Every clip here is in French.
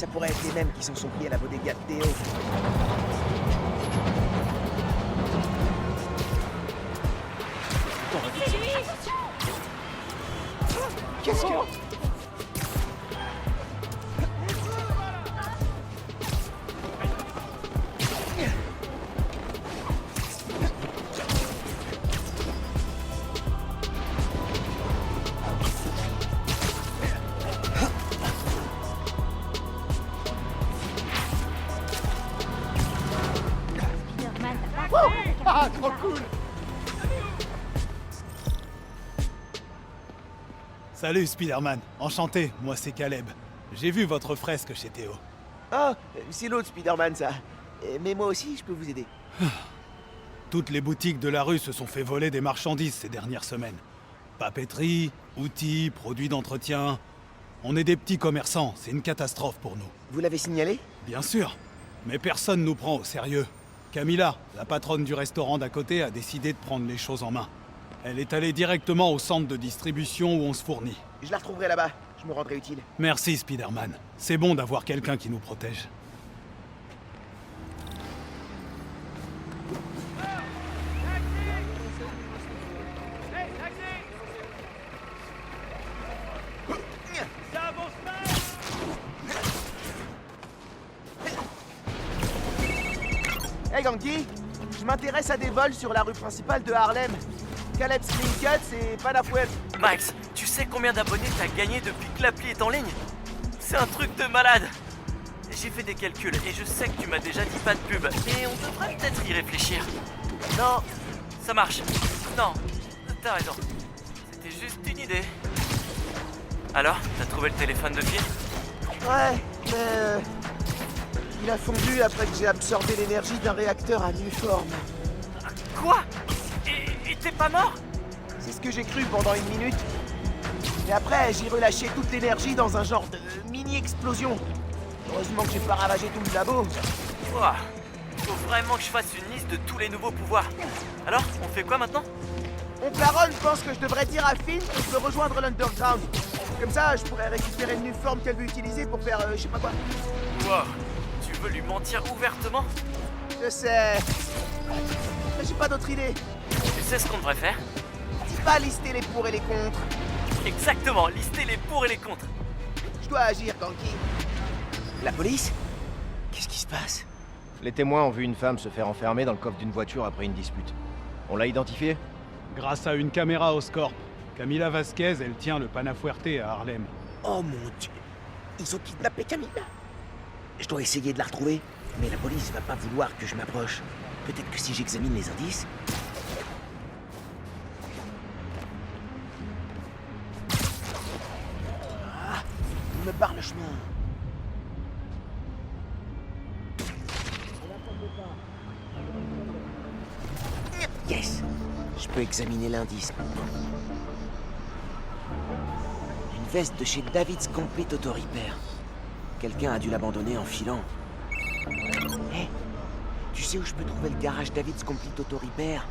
Ça pourrait être les mêmes qui s'en sont pris à la bodega de Théo. Qu'est-ce que... Ah, trop cool! Salut Spider-Man, enchanté, moi c'est Caleb. J'ai vu votre fresque chez Théo. Oh, c'est l'autre Spider-Man, ça. Mais moi aussi, je peux vous aider. Toutes les boutiques de la rue se sont fait voler des marchandises ces dernières semaines. Papeterie, outils, produits d'entretien... On est des petits commerçants, c'est une catastrophe pour nous. Vous l'avez signalé? Bien sûr, mais personne nous prend au sérieux. Camilla, la patronne du restaurant d'à côté, a décidé de prendre les choses en main. Elle est allée directement au centre de distribution où on se fournit. Je la retrouverai là-bas. Je me rendrai utile. Merci Spider-Man. C'est bon d'avoir quelqu'un qui nous protège. Hey Ganki, je m'intéresse à des vols sur la rue principale de Harlem. Caleb Slinkuts et Panafuel. Max, tu sais combien d'abonnés t'as gagné depuis que l'appli est en ligne? C'est un truc de malade. J'ai fait des calculs et je sais que tu m'as déjà dit pas de pub, mais on devrait peut-être y réfléchir. Non, Ça marche. Non, t'as raison. C'était juste une idée. Alors, t'as trouvé le téléphone de Phil? ouais, mais... il a fondu après que j'ai absorbé l'énergie d'un réacteur à Nuform. Quoi? Et t'es pas mort? C'est ce que j'ai cru pendant une minute. Et après, j'ai relâché toute l'énergie dans un genre de mini-explosion. Heureusement que j'ai pas ravagé tout le labo. Ouah, faut vraiment que je fasse une liste de tous les nouveaux pouvoirs. Alors, on fait quoi maintenant? Mon Claron pense que je devrais dire à Finn que je veux rejoindre l'Underground. Comme ça, je pourrais récupérer le Nuform qu'elle veut utiliser pour faire je sais pas quoi. Wow, tu veux lui mentir ouvertement? Je sais. Mais j'ai pas d'autre idée. Tu sais ce qu'on devrait faire? Dis pas lister les pour et les contre. Exactement, lister les pour et les contre. Je dois agir, Ganki. La police? Qu'est-ce qui se passe? Les témoins ont vu une femme se faire enfermer dans le coffre d'une voiture après une dispute. On l'a identifiée? Grâce à une caméra au Scorp, Camila Vasquez, elle tient le Panafuerte à Harlem. Oh mon Dieu. Ils ont kidnappé Camilla. Je dois essayer de la retrouver, mais la police va pas vouloir que je m'approche. Peut-être que si j'examine les indices... Ah, il me barre le chemin. Yes, je peux examiner l'indice. Une veste de chez David's Complete Auto Repair. Quelqu'un a dû l'abandonner en filant. Hé, tu sais où je peux trouver le garage David's Complete Auto Repair?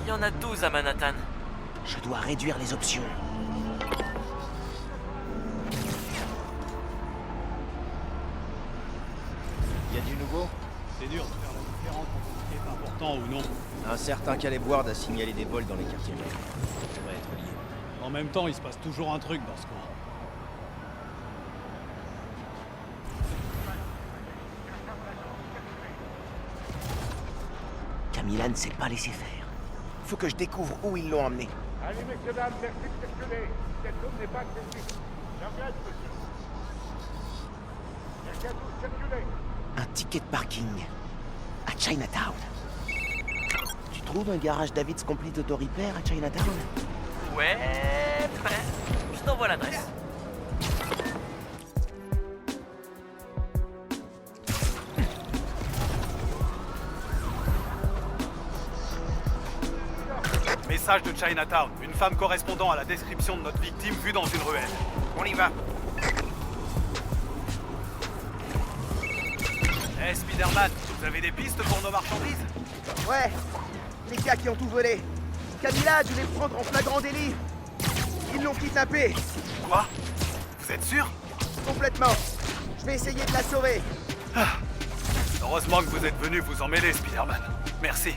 Il y en a 12 à Manhattan. Je dois réduire les options. Y a du nouveau? C'est dur de faire la différence entre ce qui est important ou non. Un certain Caleb Ward a signalé des vols dans les quartiers nord. Ça devrait être lié. En même temps, il se passe toujours un truc dans ce coin. Camilla ne s'est pas laissé faire. Faut que je découvre où ils l'ont emmené. Allez, messieurs, dames, merci de circuler. Cette zone n'est pas accessible. J'engage, monsieur. Quelqu'un doit circuler. Un ticket de parking. À Chinatown. Tu trouves un garage David's Complete Auto Repair à Chinatown? Ouais, prêt. Je t'envoie l'adresse. Message de Chinatown. Une femme correspondant à la description de notre victime vue dans une ruelle. On y va. Hey Spider-Man, vous avez des pistes pour nos marchandises? Ouais, les gars qui ont tout volé. Camilla a dû les prendre en flagrant délit. Ils l'ont kidnappé. Quoi? Vous êtes sûr? complètement. Je vais essayer de la sauver. Heureusement que vous êtes venu vous en mêler, Spider-Man. Merci.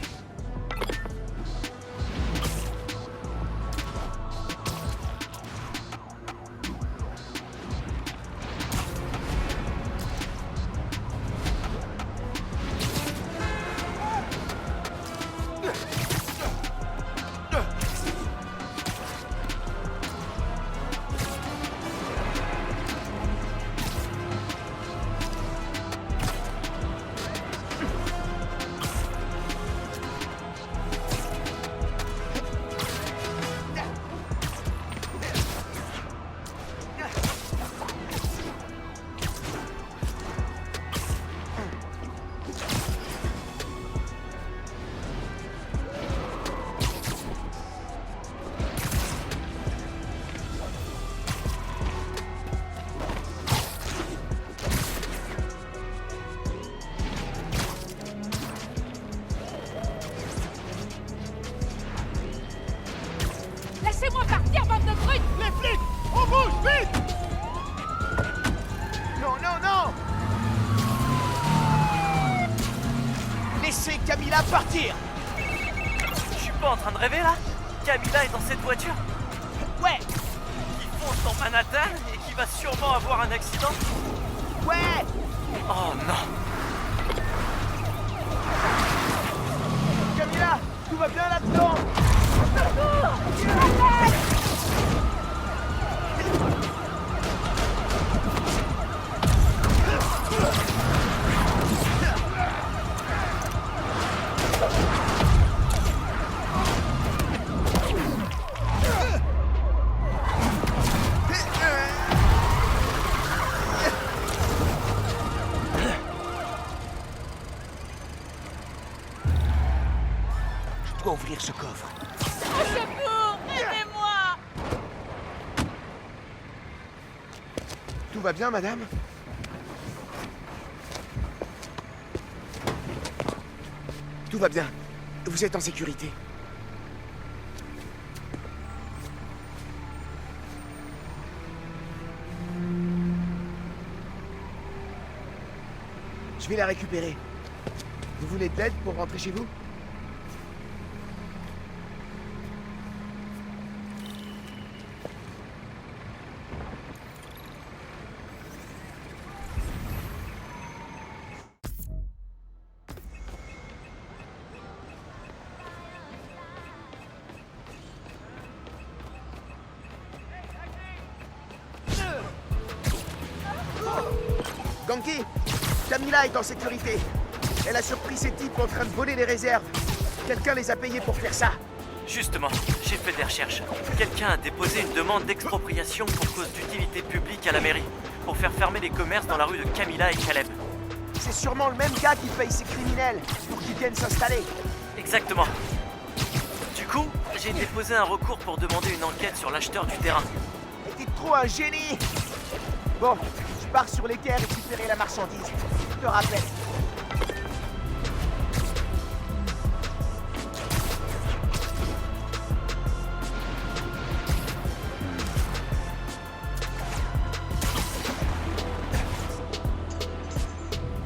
Laissez-moi partir, bande de brutes! Les flics! On bouge, vite! Non, non, non! Laissez Camilla partir! Je suis pas en train de rêver là? Camilla est dans cette voiture Ouais! qui fonce dans Manhattan et qui va sûrement avoir un accident? Ouais! Oh non! Camilla, tout va bien là-dedans? Je dois ouvrir ce coffre. Au secours! Aidez-moi! Tout va bien, madame? Tout va bien. Vous êtes en sécurité. Je vais la récupérer. Vous voulez de l'aide pour rentrer chez vous? Ganke, Camilla est en sécurité. Elle a surpris ces types en train de voler les réserves. Quelqu'un les a payés pour faire ça. Justement, j'ai fait des recherches. Quelqu'un a déposé une demande d'expropriation pour cause d'utilité publique à la mairie, pour faire fermer les commerces dans la rue de Camilla et Caleb. C'est sûrement le même gars qui paye ces criminels pour qu'ils viennent s'installer. Exactement. Du coup, j'ai déposé un recours pour demander une enquête sur l'acheteur du terrain. Et t'es trop un génie. Bon, je pars sur les quais récupérer la marchandise. Je te rappelle.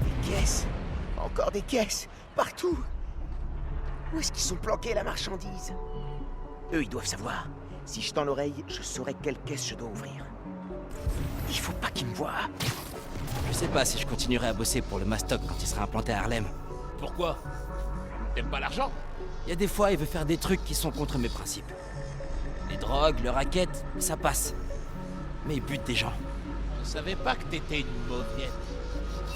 Des caisses. Encore des caisses. Partout. Où est-ce qu'ils sont planqués, la marchandise? Eux, ils doivent savoir. Si je tends l'oreille, je saurai quelle caisse je dois ouvrir. Il faut pas qu'ils me voient. Je sais pas si je continuerai à bosser pour le Mastoc quand il sera implanté à Harlem. Pourquoi? T'aimes pas l'argent? Il y a des fois, il veut faire des trucs qui sont contre mes principes. Les drogues, le racket, ça passe. Mais il bute des gens. Je savais pas que t'étais une mauviette.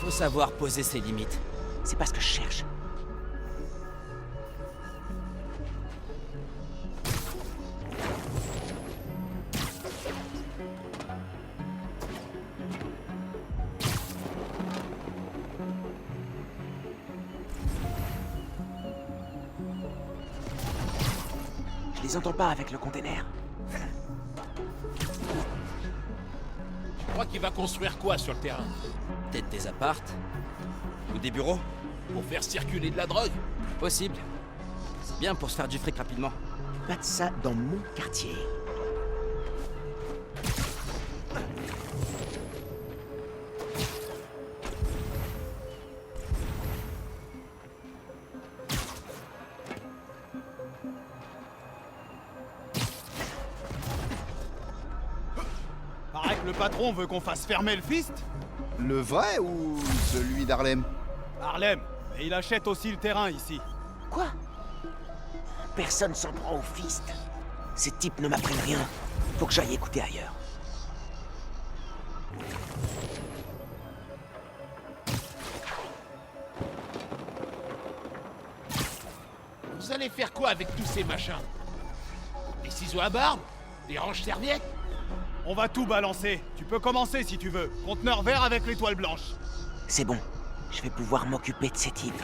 Faut savoir poser ses limites. C'est pas ce que je cherche. Je les entends pas avec le container. Tu crois qu'il va construire quoi sur le terrain? Peut-être des appartes. Ou des bureaux. Pour faire circuler de la drogue? Possible. C'est bien pour se faire du fric rapidement. Pas de ça dans mon quartier. le patron veut qu'on fasse fermer le Fist? Le vrai ou celui d'Harlem? Harlem, mais il achète aussi le terrain ici. Quoi? Personne s'en prend au Fist. Ces types ne m'apprennent rien. Faut que j'aille écouter ailleurs. Vous allez faire quoi avec tous ces machins? Des ciseaux à barbe? Des ranges-serviettes? On va tout balancer. Tu peux commencer si tu veux. Conteneur vert avec l'étoile blanche. C'est bon. Je vais pouvoir m'occuper de ces types.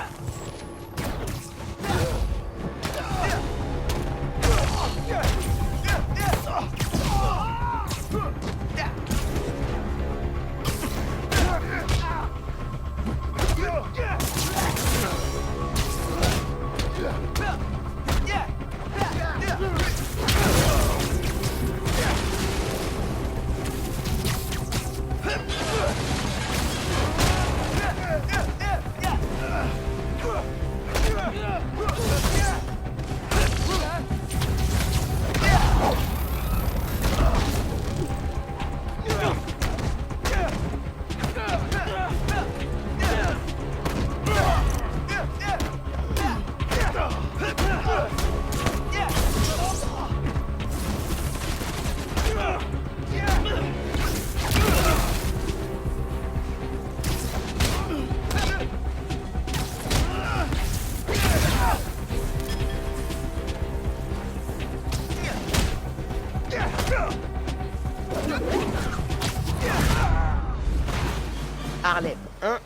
Harlem, 1.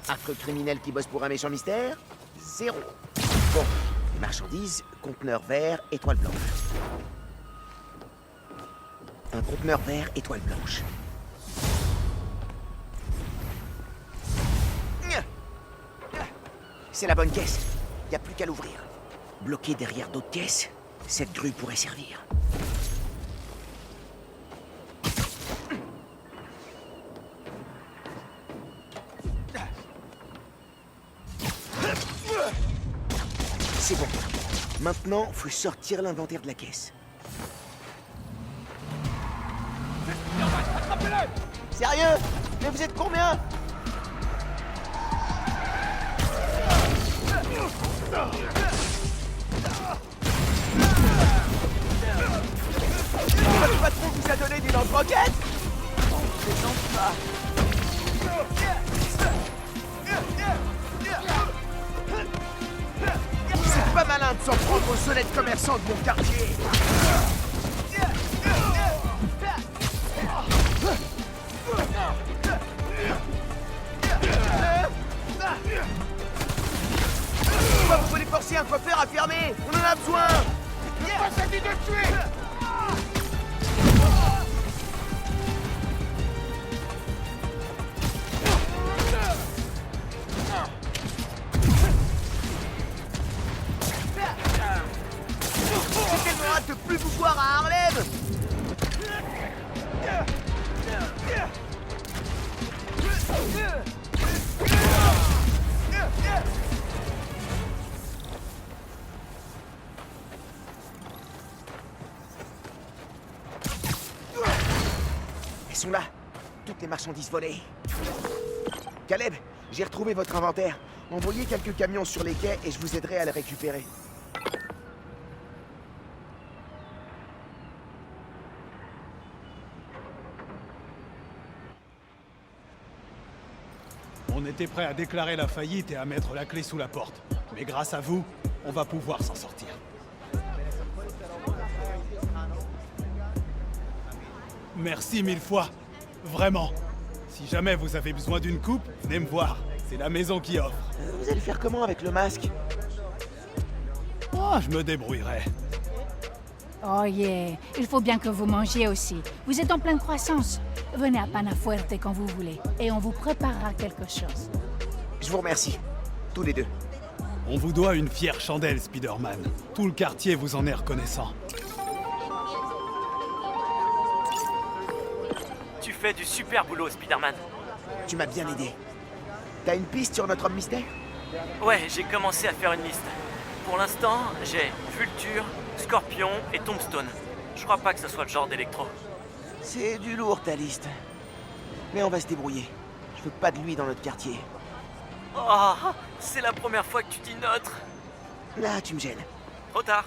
Affreux criminel qui bosse pour un méchant mystère, 0. Bon, les marchandises, conteneur vert, étoile blanche. Un conteneur vert, étoile blanche. C'est la bonne caisse. Y a plus qu'à l'ouvrir. Bloqué derrière d'autres caisses, cette grue pourrait servir. C'est bon. Maintenant, faut sortir l'inventaire de la caisse. Sérieux? Mais vous êtes combien? Le patron vous a donné des lance-roquettes? Je n'en pas. C'est pas malin de s'en prendre aux honnêtes commerçants de mon quartier. Pourquoi vous voulez forcer un coiffeur à fermer? On en a besoin. Ça dit de tuer! J'ai tellement hâte de plus vous voir à Harlem. Elles sont là, toutes les marchandises volées. Caleb, j'ai retrouvé votre inventaire. Envoyez quelques camions sur les quais et je vous aiderai à les récupérer. On était prêt à déclarer la faillite et à mettre la clé sous la porte. Mais grâce à vous, on va pouvoir s'en sortir. Merci 1000 fois. Vraiment. Si jamais vous avez besoin d'une coupe, venez me voir. C'est la maison qui offre. Vous allez faire comment avec le masque? Oh, je me débrouillerai. Oh yeah, il faut bien que vous mangiez aussi. Vous êtes en pleine croissance. Venez à Panafuerte quand vous voulez, et on vous préparera quelque chose. Je vous remercie. Tous les deux. On vous doit une fière chandelle, Spider-Man. Tout le quartier vous en est reconnaissant. Tu fais du super boulot, Spider-Man. Tu m'as bien aidé. T'as une piste sur notre homme mystère? Ouais, j'ai commencé à faire une liste. Pour l'instant, j'ai Vulture, Scorpion et Tombstone. Je crois pas que ce soit le genre d'Electro. C'est du lourd, ta liste. Mais on va se débrouiller. Je veux pas de lui dans notre quartier. Oh, c'est la première fois que tu dis notre. Là, tu me gênes. Trop tard.